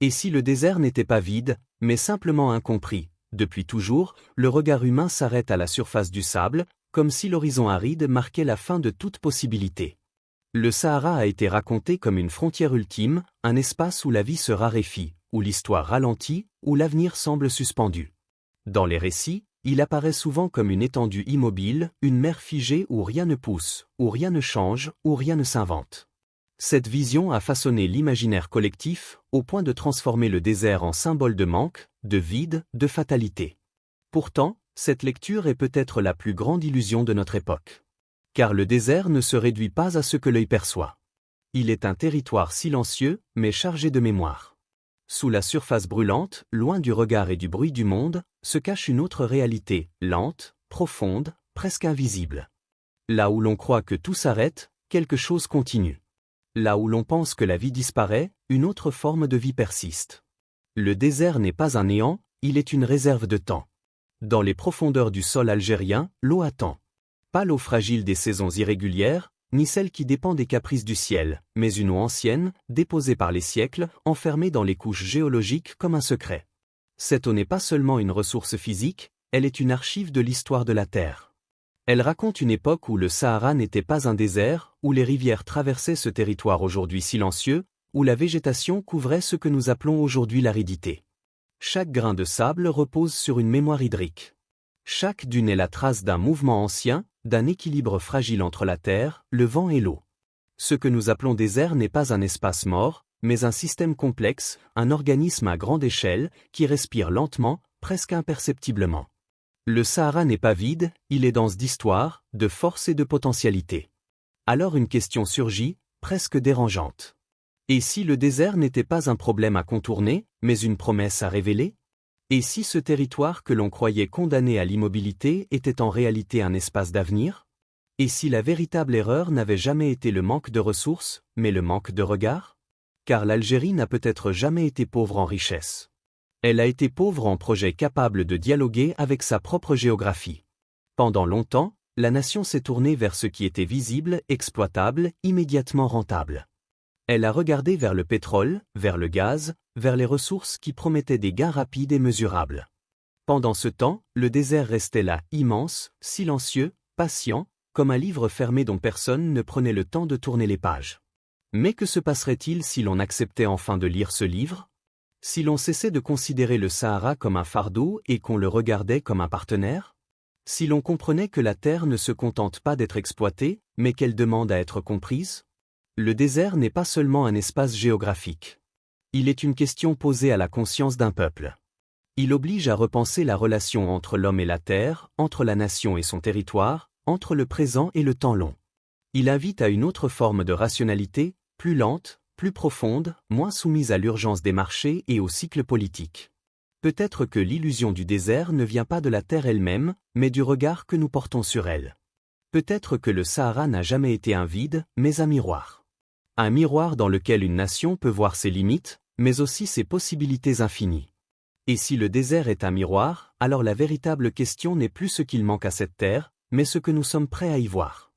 Et si le désert n'était pas vide, mais simplement incompris? Depuis toujours, le regard humain s'arrête à la surface du sable, comme si l'horizon aride marquait la fin de toute possibilité. Le Sahara a été raconté comme une frontière ultime, un espace où la vie se raréfie, où l'histoire ralentit, où l'avenir semble suspendu. Dans les récits, il apparaît souvent comme une étendue immobile, une mer figée où rien ne pousse, où rien ne change, où rien ne s'invente. Cette vision a façonné l'imaginaire collectif, au point de transformer le désert en symbole de manque, de vide, de fatalité. Pourtant, cette lecture est peut-être la plus grande illusion de notre époque. Car le désert ne se réduit pas à ce que l'œil perçoit. Il est un territoire silencieux, mais chargé de mémoire. Sous la surface brûlante, loin du regard et du bruit du monde, se cache une autre réalité, lente, profonde, presque invisible. Là où l'on croit que tout s'arrête, quelque chose continue. Là où l'on pense que la vie disparaît, une autre forme de vie persiste. Le désert n'est pas un néant, il est une réserve de temps. Dans les profondeurs du sol algérien, l'eau attend. Pas l'eau fragile des saisons irrégulières, ni celle qui dépend des caprices du ciel, mais une eau ancienne, déposée par les siècles, enfermée dans les couches géologiques comme un secret. Cette eau n'est pas seulement une ressource physique, elle est une archive de l'histoire de la Terre. Elle raconte une époque où le Sahara n'était pas un désert, où les rivières traversaient ce territoire aujourd'hui silencieux, où la végétation couvrait ce que nous appelons aujourd'hui l'aridité. Chaque grain de sable repose sur une mémoire hydrique. Chaque dune est la trace d'un mouvement ancien, d'un équilibre fragile entre la terre, le vent et l'eau. Ce que nous appelons désert n'est pas un espace mort, mais un système complexe, un organisme à grande échelle, qui respire lentement, presque imperceptiblement. Le Sahara n'est pas vide, il est dense d'histoire, de force et de potentialité. Alors une question surgit, presque dérangeante. Et si le désert n'était pas un problème à contourner, mais une promesse à révéler? Et si ce territoire que l'on croyait condamné à l'immobilité était en réalité un espace d'avenir? Et si la véritable erreur n'avait jamais été le manque de ressources, mais le manque de regard? Car l'Algérie n'a peut-être jamais été pauvre en richesse. Elle a été pauvre en projets capables de dialoguer avec sa propre géographie. Pendant longtemps, la nation s'est tournée vers ce qui était visible, exploitable, immédiatement rentable. Elle a regardé vers le pétrole, vers le gaz, vers les ressources qui promettaient des gains rapides et mesurables. Pendant ce temps, le désert restait là, immense, silencieux, patient, comme un livre fermé dont personne ne prenait le temps de tourner les pages. Mais que se passerait-il si l'on acceptait enfin de lire ce livre? Si l'on cessait de considérer le Sahara comme un fardeau et qu'on le regardait comme un partenaire? Si l'on comprenait que la terre ne se contente pas d'être exploitée, mais qu'elle demande à être comprise? Le désert n'est pas seulement un espace géographique. Il est une question posée à la conscience d'un peuple. Il oblige à repenser la relation entre l'homme et la terre, entre la nation et son territoire, entre le présent et le temps long. Il invite à une autre forme de rationalité, plus lente, plus profonde, moins soumise à l'urgence des marchés et au cycle politique. Peut-être que l'illusion du désert ne vient pas de la terre elle-même, mais du regard que nous portons sur elle. Peut-être que le Sahara n'a jamais été un vide, mais un miroir. Un miroir dans lequel une nation peut voir ses limites, mais aussi ses possibilités infinies. Et si le désert est un miroir, alors la véritable question n'est plus ce qu'il manque à cette terre, mais ce que nous sommes prêts à y voir.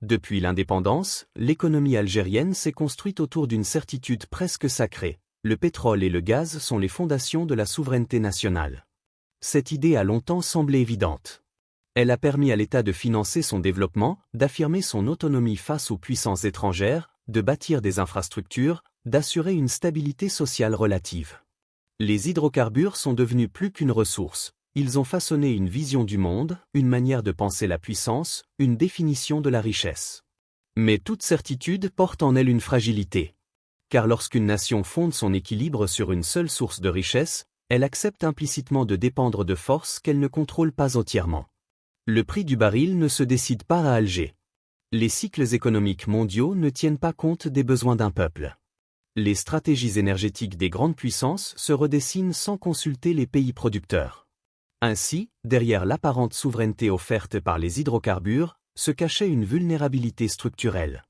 Depuis l'indépendance, l'économie algérienne s'est construite autour d'une certitude presque sacrée. Le pétrole et le gaz sont les fondations de la souveraineté nationale. Cette idée a longtemps semblé évidente. Elle a permis à l'État de financer son développement, d'affirmer son autonomie face aux puissances étrangères, de bâtir des infrastructures, d'assurer une stabilité sociale relative. Les hydrocarbures sont devenus plus qu'une ressource, ils ont façonné une vision du monde, une manière de penser la puissance, une définition de la richesse. Mais toute certitude porte en elle une fragilité. Car lorsqu'une nation fonde son équilibre sur une seule source de richesse, elle accepte implicitement de dépendre de forces qu'elle ne contrôle pas entièrement. Le prix du baril ne se décide pas à Alger. Les cycles économiques mondiaux ne tiennent pas compte des besoins d'un peuple. Les stratégies énergétiques des grandes puissances se redessinent sans consulter les pays producteurs. Ainsi, derrière l'apparente souveraineté offerte par les hydrocarbures, se cachait une vulnérabilité structurelle.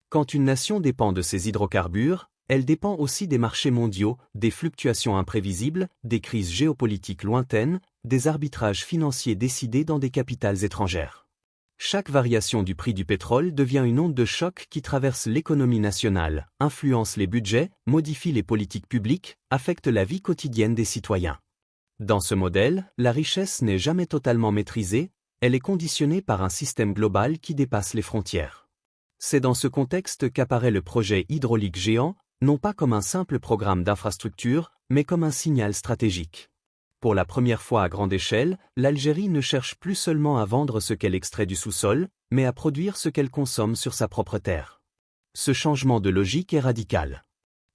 Quand une nation dépend de ses hydrocarbures, elle dépend aussi des marchés mondiaux, des fluctuations imprévisibles, des crises géopolitiques lointaines, des arbitrages financiers décidés dans des capitales étrangères. Chaque variation du prix du pétrole devient une onde de choc qui traverse l'économie nationale, influence les budgets, modifie les politiques publiques, affecte la vie quotidienne des citoyens. Dans ce modèle, la richesse n'est jamais totalement maîtrisée, elle est conditionnée par un système global qui dépasse les frontières. C'est dans ce contexte qu'apparaît le projet hydraulique géant, non pas comme un simple programme d'infrastructure, mais comme un signal stratégique. Pour la première fois à grande échelle, l'Algérie ne cherche plus seulement à vendre ce qu'elle extrait du sous-sol, mais à produire ce qu'elle consomme sur sa propre terre. Ce changement de logique est radical.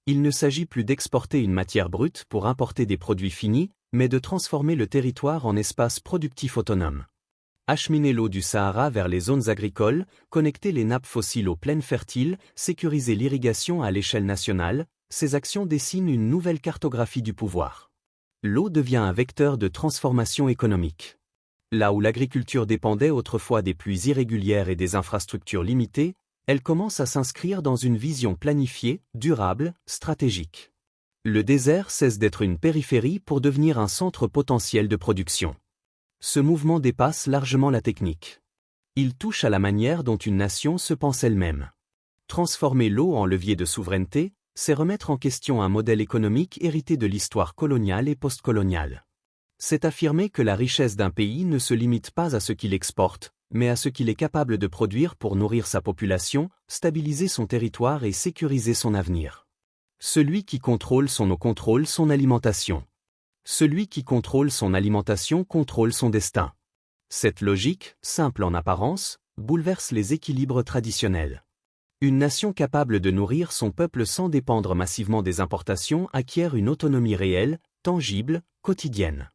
Il ne s'agit plus d'exporter une matière brute pour importer des produits finis, mais de transformer le territoire en espace productif autonome. Acheminer l'eau du Sahara vers les zones agricoles, connecter les nappes fossiles aux plaines fertiles, sécuriser l'irrigation à l'échelle nationale, ces actions dessinent une nouvelle cartographie du pouvoir. L'eau devient un vecteur de transformation économique. Là où l'agriculture dépendait autrefois des pluies irrégulières et des infrastructures limitées, elle commence à s'inscrire dans une vision planifiée, durable, stratégique. Le désert cesse d'être une périphérie pour devenir un centre potentiel de production. Ce mouvement dépasse largement la technique. Il touche à la manière dont une nation se pense elle-même. Transformer l'eau en levier de souveraineté, c'est remettre en question un modèle économique hérité de l'histoire coloniale et postcoloniale. C'est affirmer que la richesse d'un pays ne se limite pas à ce qu'il exporte, mais à ce qu'il est capable de produire pour nourrir sa population, stabiliser son territoire et sécuriser son avenir. Celui qui contrôle son eau contrôle son alimentation. Celui qui contrôle son alimentation contrôle son destin. Cette logique, simple en apparence, bouleverse les équilibres traditionnels. Une nation capable de nourrir son peuple sans dépendre massivement des importations acquiert une autonomie réelle, tangible, quotidienne.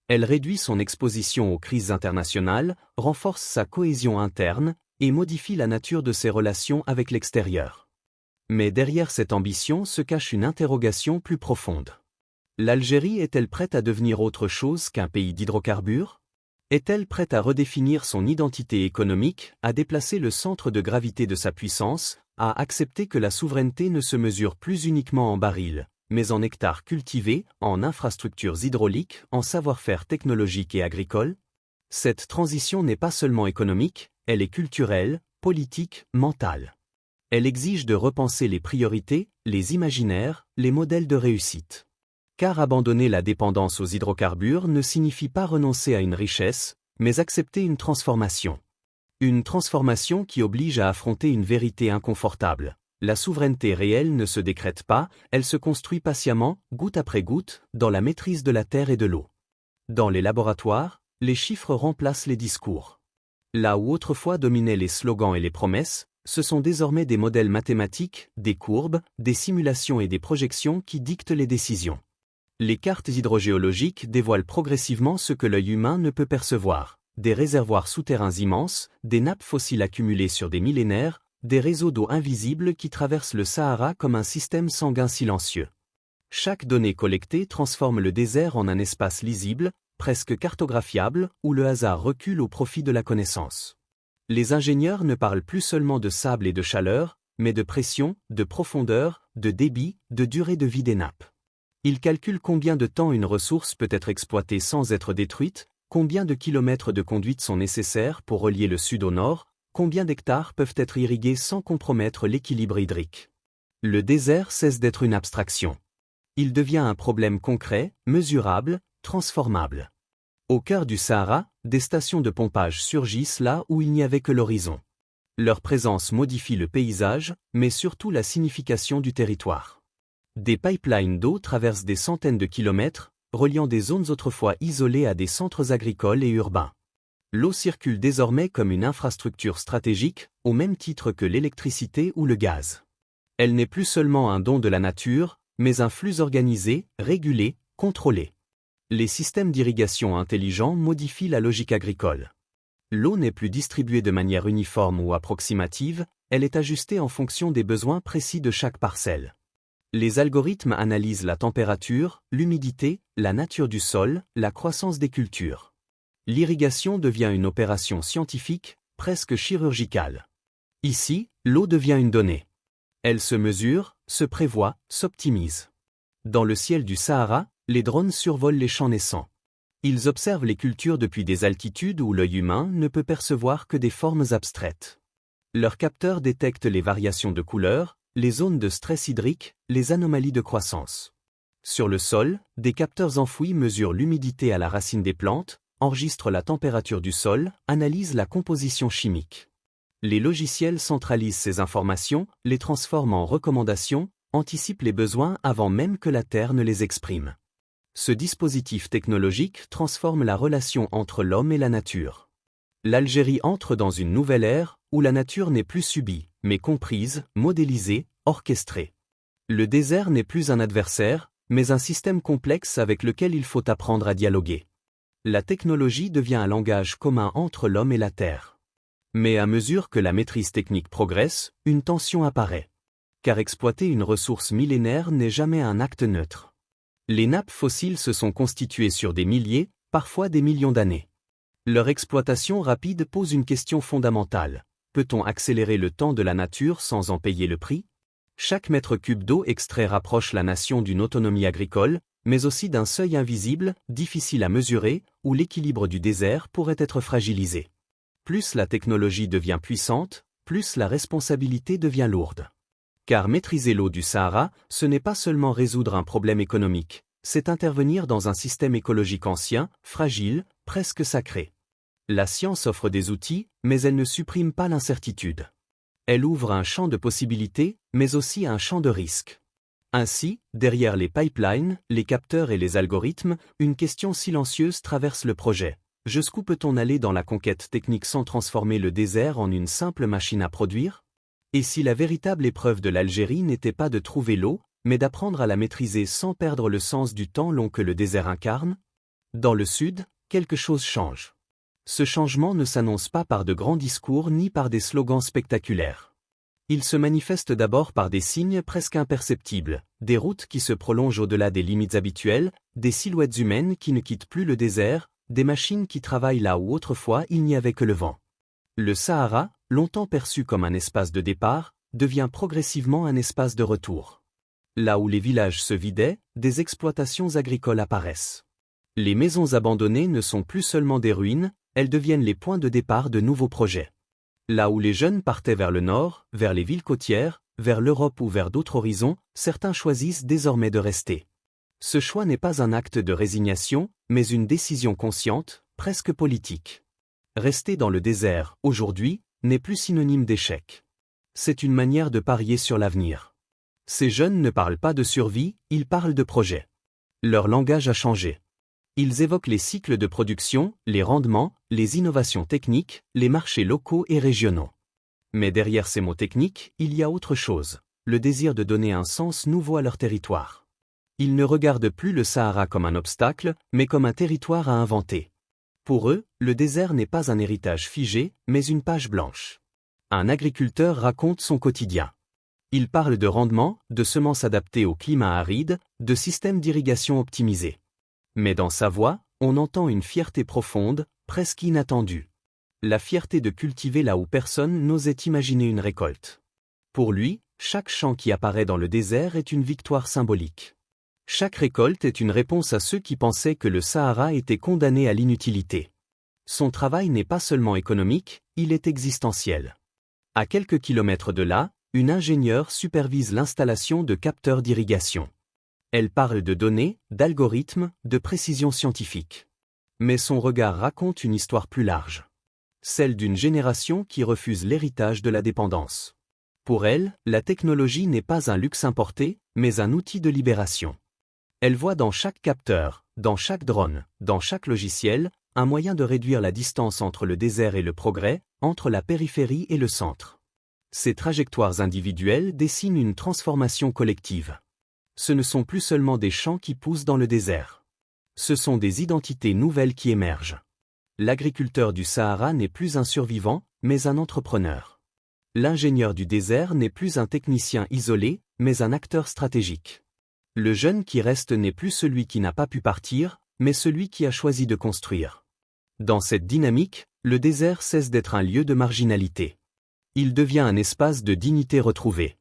Elle réduit son exposition aux crises internationales, renforce sa cohésion interne et modifie la nature de ses relations avec l'extérieur. Mais derrière cette ambition se cache une interrogation plus profonde. L'Algérie est-elle prête à devenir autre chose qu'un pays d'hydrocarbures ? Est-elle prête à redéfinir son identité économique, à déplacer le centre de gravité de sa puissance, à accepter que la souveraineté ne se mesure plus uniquement en barils, mais en hectares cultivés, en infrastructures hydrauliques, en savoir-faire technologique et agricole? Cette transition n'est pas seulement économique, elle est culturelle, politique, mentale. Elle exige de repenser les priorités, les imaginaires, les modèles de réussite. Car abandonner la dépendance aux hydrocarbures ne signifie pas renoncer à une richesse, mais accepter une transformation. Une transformation qui oblige à affronter une vérité inconfortable. La souveraineté réelle ne se décrète pas, elle se construit patiemment, goutte après goutte, dans la maîtrise de la terre et de l'eau. Dans les laboratoires, les chiffres remplacent les discours. Là où autrefois dominaient les slogans et les promesses, ce sont désormais des modèles mathématiques, des courbes, des simulations et des projections qui dictent les décisions. Les cartes hydrogéologiques dévoilent progressivement ce que l'œil humain ne peut percevoir. Des réservoirs souterrains immenses, des nappes fossiles accumulées sur des millénaires, des réseaux d'eau invisibles qui traversent le Sahara comme un système sanguin silencieux. Chaque donnée collectée transforme le désert en un espace lisible, presque cartographiable, où le hasard recule au profit de la connaissance. Les ingénieurs ne parlent plus seulement de sable et de chaleur, mais de pression, de profondeur, de débit, de durée de vie des nappes. Ils calculent combien de temps une ressource peut être exploitée sans être détruite, combien de kilomètres de conduite sont nécessaires pour relier le sud au nord, combien d'hectares peuvent être irrigués sans compromettre l'équilibre hydrique. Le désert cesse d'être une abstraction. Il devient un problème concret, mesurable, transformable. Au cœur du Sahara, des stations de pompage surgissent là où il n'y avait que l'horizon. Leur présence modifie le paysage, mais surtout la signification du territoire. Des pipelines d'eau traversent des centaines de kilomètres, reliant des zones autrefois isolées à des centres agricoles et urbains. L'eau circule désormais comme une infrastructure stratégique, au même titre que l'électricité ou le gaz. Elle n'est plus seulement un don de la nature, mais un flux organisé, régulé, contrôlé. Les systèmes d'irrigation intelligents modifient la logique agricole. L'eau n'est plus distribuée de manière uniforme ou approximative, elle est ajustée en fonction des besoins précis de chaque parcelle. Les algorithmes analysent la température, l'humidité, la nature du sol, la croissance des cultures. L'irrigation devient une opération scientifique, presque chirurgicale. Ici, l'eau devient une donnée. Elle se mesure, se prévoit, s'optimise. Dans le ciel du Sahara, les drones survolent les champs naissants. Ils observent les cultures depuis des altitudes où l'œil humain ne peut percevoir que des formes abstraites. Leurs capteurs détectent les variations de couleur, les zones de stress hydrique, les anomalies de croissance. Sur le sol, des capteurs enfouis mesurent l'humidité à la racine des plantes, enregistrent la température du sol, analysent la composition chimique. Les logiciels centralisent ces informations, les transforment en recommandations, anticipent les besoins avant même que la Terre ne les exprime. Ce dispositif technologique transforme la relation entre l'homme et la nature. L'Algérie entre dans une nouvelle ère où la nature n'est plus subie, mais comprise, modélisée, orchestrée. Le désert n'est plus un adversaire, mais un système complexe avec lequel il faut apprendre à dialoguer. La technologie devient un langage commun entre l'homme et la terre. Mais à mesure que la maîtrise technique progresse, une tension apparaît. Car exploiter une ressource millénaire n'est jamais un acte neutre. Les nappes fossiles se sont constituées sur des milliers, parfois des millions d'années. Leur exploitation rapide pose une question fondamentale. Peut-on accélérer le temps de la nature sans en payer le prix? Chaque mètre cube d'eau extrait rapproche la nation d'une autonomie agricole, mais aussi d'un seuil invisible, difficile à mesurer, où l'équilibre du désert pourrait être fragilisé. Plus la technologie devient puissante, plus la responsabilité devient lourde. Car maîtriser l'eau du Sahara, ce n'est pas seulement résoudre un problème économique, c'est intervenir dans un système écologique ancien, fragile, presque sacré. La science offre des outils, mais elle ne supprime pas l'incertitude. Elle ouvre un champ de possibilités, mais aussi un champ de risques. Ainsi, derrière les pipelines, les capteurs et les algorithmes, une question silencieuse traverse le projet. Jusqu'où peut-on aller dans la conquête technique sans transformer le désert en une simple machine à produire? Et si la véritable épreuve de l'Algérie n'était pas de trouver l'eau, mais d'apprendre à la maîtriser sans perdre le sens du temps long que le désert incarne? Dans le sud, quelque chose change. Ce changement ne s'annonce pas par de grands discours ni par des slogans spectaculaires. Il se manifeste d'abord par des signes presque imperceptibles, des routes qui se prolongent au-delà des limites habituelles, des silhouettes humaines qui ne quittent plus le désert, des machines qui travaillent là où autrefois il n'y avait que le vent. Le Sahara, longtemps perçu comme un espace de départ, devient progressivement un espace de retour. Là où les villages se vidaient, des exploitations agricoles apparaissent. Les maisons abandonnées ne sont plus seulement des ruines, elles deviennent les points de départ de nouveaux projets. Là où les jeunes partaient vers le nord, vers les villes côtières, vers l'Europe ou vers d'autres horizons, certains choisissent désormais de rester. Ce choix n'est pas un acte de résignation, mais une décision consciente, presque politique. Rester dans le désert, aujourd'hui, n'est plus synonyme d'échec. C'est une manière de parier sur l'avenir. Ces jeunes ne parlent pas de survie, ils parlent de projet. Leur langage a changé. Ils évoquent les cycles de production, les rendements, les innovations techniques, les marchés locaux et régionaux. Mais derrière ces mots techniques, il y a autre chose, le désir de donner un sens nouveau à leur territoire. Ils ne regardent plus le Sahara comme un obstacle, mais comme un territoire à inventer. Pour eux, le désert n'est pas un héritage figé, mais une page blanche. Un agriculteur raconte son quotidien. Il parle de rendement, de semences adaptées au climat aride, de systèmes d'irrigation optimisés. Mais dans sa voix, on entend une fierté profonde, presque inattendue. La fierté de cultiver là où personne n'osait imaginer une récolte. Pour lui, chaque champ qui apparaît dans le désert est une victoire symbolique. Chaque récolte est une réponse à ceux qui pensaient que le Sahara était condamné à l'inutilité. Son travail n'est pas seulement économique, il est existentiel. À quelques kilomètres de là, une ingénieure supervise l'installation de capteurs d'irrigation. Elle parle de données, d'algorithmes, de précision scientifique. Mais son regard raconte une histoire plus large. Celle d'une génération qui refuse l'héritage de la dépendance. Pour elle, la technologie n'est pas un luxe importé, mais un outil de libération. Elle voit dans chaque capteur, dans chaque drone, dans chaque logiciel, un moyen de réduire la distance entre le désert et le progrès, entre la périphérie et le centre. Ces trajectoires individuelles dessinent une transformation collective. Ce ne sont plus seulement des champs qui poussent dans le désert. Ce sont des identités nouvelles qui émergent. L'agriculteur du Sahara n'est plus un survivant, mais un entrepreneur. L'ingénieur du désert n'est plus un technicien isolé, mais un acteur stratégique. Le jeune qui reste n'est plus celui qui n'a pas pu partir, mais celui qui a choisi de construire. Dans cette dynamique, le désert cesse d'être un lieu de marginalité. Il devient un espace de dignité retrouvée.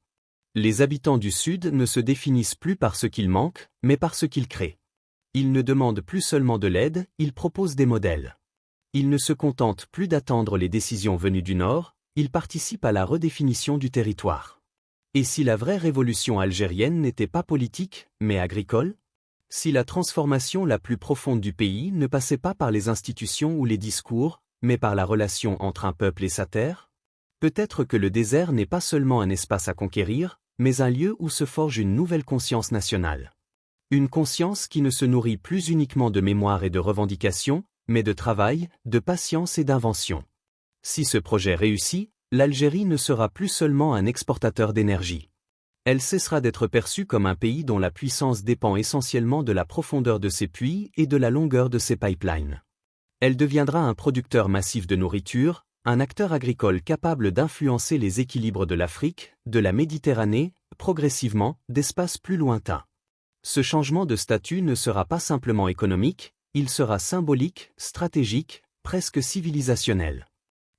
Les habitants du Sud ne se définissent plus par ce qu'ils manquent, mais par ce qu'ils créent. Il ne demande plus seulement de l'aide, il propose des modèles. Il ne se contente plus d'attendre les décisions venues du Nord, il participe à la redéfinition du territoire. Et si la vraie révolution algérienne n'était pas politique, mais agricole? Si la transformation la plus profonde du pays ne passait pas par les institutions ou les discours, mais par la relation entre un peuple et sa terre? Peut-être que le désert n'est pas seulement un espace à conquérir, mais un lieu où se forge une nouvelle conscience nationale. Une conscience qui ne se nourrit plus uniquement de mémoire et de revendications, mais de travail, de patience et d'invention. Si ce projet réussit, l'Algérie ne sera plus seulement un exportateur d'énergie. Elle cessera d'être perçue comme un pays dont la puissance dépend essentiellement de la profondeur de ses puits et de la longueur de ses pipelines. Elle deviendra un producteur massif de nourriture, un acteur agricole capable d'influencer les équilibres de l'Afrique, de la Méditerranée, progressivement, d'espaces plus lointains. Ce changement de statut ne sera pas simplement économique, il sera symbolique, stratégique, presque civilisationnel.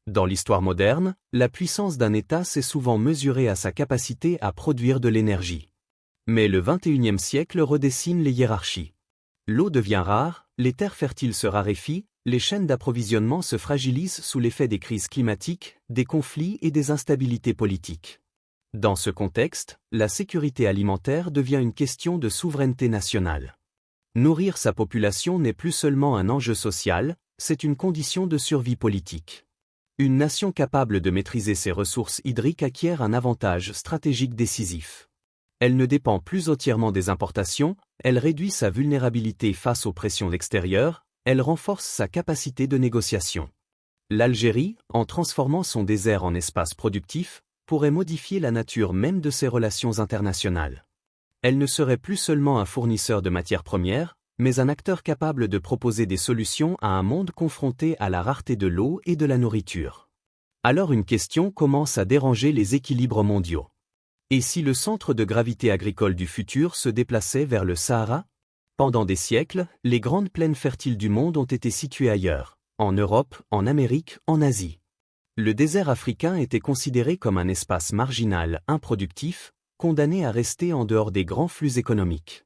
Dans l'histoire moderne, la puissance d'un État s'est souvent mesurée à sa capacité à produire de l'énergie. Mais le XXIe siècle redessine les hiérarchies. L'eau devient rare, les terres fertiles se raréfient, les chaînes d'approvisionnement se fragilisent sous l'effet des crises climatiques, des conflits et des instabilités politiques. Dans ce contexte, la sécurité alimentaire devient une question de souveraineté nationale. Nourrir sa population n'est plus seulement un enjeu social, c'est une condition de survie politique. Une nation capable de maîtriser ses ressources hydriques acquiert un avantage stratégique décisif. Elle ne dépend plus entièrement des importations, elle réduit sa vulnérabilité face aux pressions extérieures, elle renforce sa capacité de négociation. L'Algérie, en transformant son désert en espace productif, pourrait modifier la nature même de ses relations internationales. Elle ne serait plus seulement un fournisseur de matières premières, mais un acteur capable de proposer des solutions à un monde confronté à la rareté de l'eau et de la nourriture. Alors une question commence à déranger les équilibres mondiaux. Et si le centre de gravité agricole du futur se déplaçait vers le Sahara? Pendant des siècles, les grandes plaines fertiles du monde ont été situées ailleurs, en Europe, en Amérique, en Asie. Le désert africain était considéré comme un espace marginal, improductif, condamné à rester en dehors des grands flux économiques.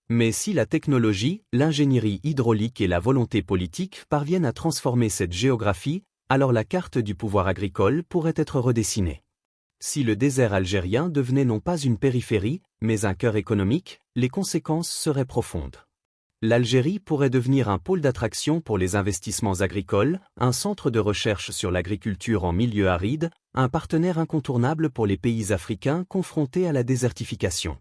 Mais si la technologie, l'ingénierie hydraulique et la volonté politique parviennent à transformer cette géographie, alors la carte du pouvoir agricole pourrait être redessinée. Si le désert algérien devenait non pas une périphérie, mais un cœur économique, les conséquences seraient profondes. L'Algérie pourrait devenir un pôle d'attraction pour les investissements agricoles, un centre de recherche sur l'agriculture en milieu aride, un partenaire incontournable pour les pays africains confrontés à la désertification.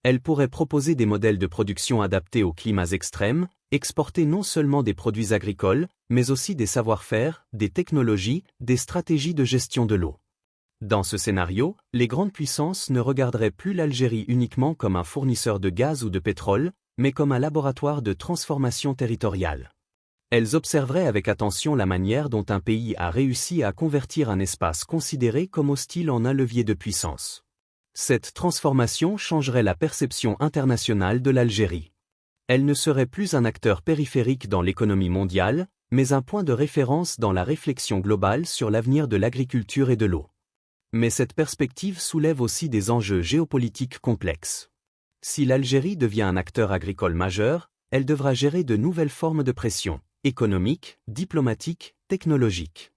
Elle pourrait proposer des modèles de production adaptés aux climats extrêmes, exporter non seulement des produits agricoles, mais aussi des savoir-faire, des technologies, des stratégies de gestion de l'eau. Dans ce scénario, les grandes puissances ne regarderaient plus l'Algérie uniquement comme un fournisseur de gaz ou de pétrole, mais comme un laboratoire de transformation territoriale. Elles observeraient avec attention la manière dont un pays a réussi à convertir un espace considéré comme hostile en un levier de puissance. Cette transformation changerait la perception internationale de l'Algérie. Elle ne serait plus un acteur périphérique dans l'économie mondiale, mais un point de référence dans la réflexion globale sur l'avenir de l'agriculture et de l'eau. Mais cette perspective soulève aussi des enjeux géopolitiques complexes. Si l'Algérie devient un acteur agricole majeur, elle devra gérer de nouvelles formes de pression, économiques, diplomatiques, technologiques.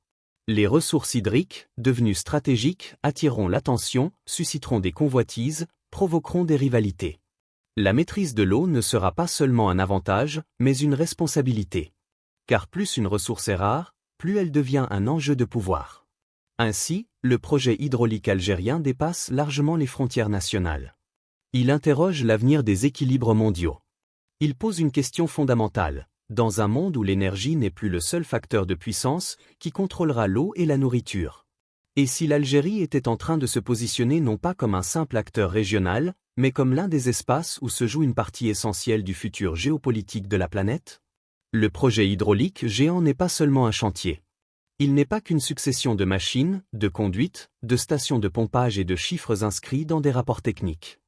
Les ressources hydriques, devenues stratégiques, attireront l'attention, susciteront des convoitises, provoqueront des rivalités. La maîtrise de l'eau ne sera pas seulement un avantage, mais une responsabilité. Car plus une ressource est rare, plus elle devient un enjeu de pouvoir. Ainsi, le projet hydraulique algérien dépasse largement les frontières nationales. Il interroge l'avenir des équilibres mondiaux. Il pose une question fondamentale. Dans un monde où l'énergie n'est plus le seul facteur de puissance, qui contrôlera l'eau et la nourriture? Et si l'Algérie était en train de se positionner non pas comme un simple acteur régional, mais comme l'un des espaces où se joue une partie essentielle du futur géopolitique de la planète? Le projet hydraulique géant n'est pas seulement un chantier. Il n'est pas qu'une succession de machines, de conduites, de stations de pompage et de chiffres inscrits dans des rapports techniques.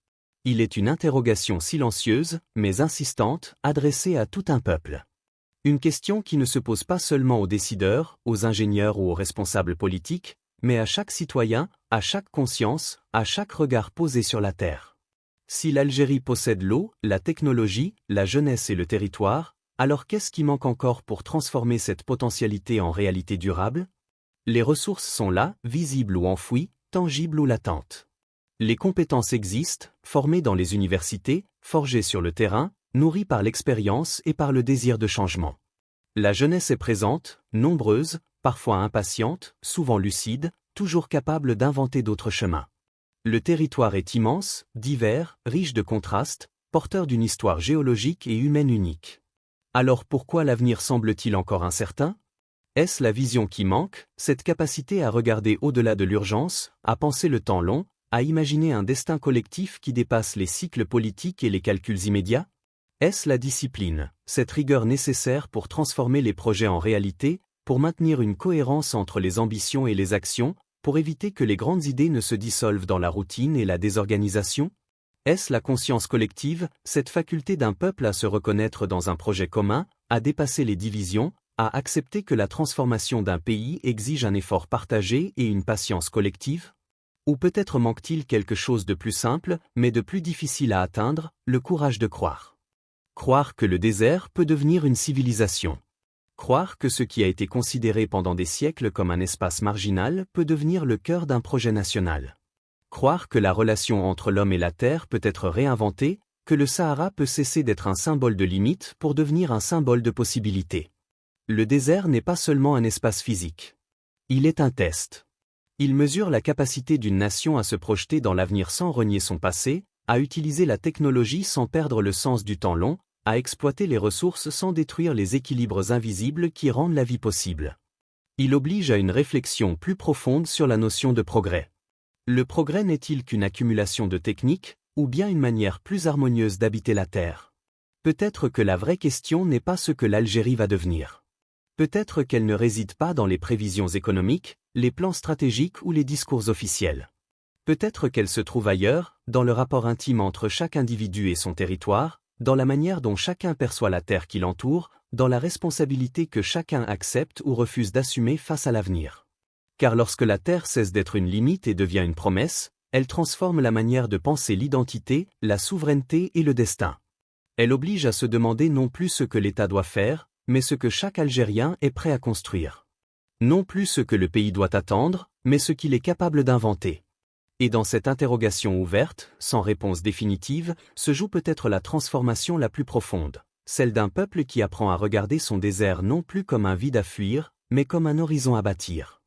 Il est une interrogation silencieuse, mais insistante, adressée à tout un peuple. Une question qui ne se pose pas seulement aux décideurs, aux ingénieurs ou aux responsables politiques, mais à chaque citoyen, à chaque conscience, à chaque regard posé sur la Terre. Si l'Algérie possède l'eau, la technologie, la jeunesse et le territoire, alors qu'est-ce qui manque encore pour transformer cette potentialité en réalité durable? Les ressources sont là, visibles ou enfouies, tangibles ou latentes. Les compétences existent, formées dans les universités, forgées sur le terrain, nourries par l'expérience et par le désir de changement. La jeunesse est présente, nombreuse, parfois impatiente, souvent lucide, toujours capable d'inventer d'autres chemins. Le territoire est immense, divers, riche de contrastes, porteur d'une histoire géologique et humaine unique. Alors pourquoi l'avenir semble-t-il encore incertain? Est-ce la vision qui manque, cette capacité à regarder au-delà de l'urgence, à penser le temps long, à imaginer un destin collectif qui dépasse les cycles politiques et les calculs immédiats? Est-ce la discipline, cette rigueur nécessaire pour transformer les projets en réalité, pour maintenir une cohérence entre les ambitions et les actions, pour éviter que les grandes idées ne se dissolvent dans la routine et la désorganisation? Est-ce la conscience collective, cette faculté d'un peuple à se reconnaître dans un projet commun, à dépasser les divisions, à accepter que la transformation d'un pays exige un effort partagé et une patience collective? Ou peut-être manque-t-il quelque chose de plus simple, mais de plus difficile à atteindre, le courage de croire. Croire que le désert peut devenir une civilisation. Croire que ce qui a été considéré pendant des siècles comme un espace marginal peut devenir le cœur d'un projet national. Croire que la relation entre l'homme et la terre peut être réinventée, que le Sahara peut cesser d'être un symbole de limite pour devenir un symbole de possibilité. Le désert n'est pas seulement un espace physique. Il est un test. Il mesure la capacité d'une nation à se projeter dans l'avenir sans renier son passé, à utiliser la technologie sans perdre le sens du temps long, à exploiter les ressources sans détruire les équilibres invisibles qui rendent la vie possible. Il oblige à une réflexion plus profonde sur la notion de progrès. Le progrès n'est-il qu'une accumulation de techniques, ou bien une manière plus harmonieuse d'habiter la Terre? Peut-être que la vraie question n'est pas ce que l'Algérie va devenir. Peut-être qu'elle ne réside pas dans les prévisions économiques, les plans stratégiques ou les discours officiels. Peut-être qu'elle se trouve ailleurs, dans le rapport intime entre chaque individu et son territoire, dans la manière dont chacun perçoit la terre qui l'entoure, dans la responsabilité que chacun accepte ou refuse d'assumer face à l'avenir. Car lorsque la terre cesse d'être une limite et devient une promesse, elle transforme la manière de penser l'identité, la souveraineté et le destin. Elle oblige à se demander non plus ce que l'État doit faire, mais ce que chaque Algérien est prêt à construire. Non plus ce que le pays doit attendre, mais ce qu'il est capable d'inventer. Et dans cette interrogation ouverte, sans réponse définitive, se joue peut-être la transformation la plus profonde, celle d'un peuple qui apprend à regarder son désert non plus comme un vide à fuir, mais comme un horizon à bâtir.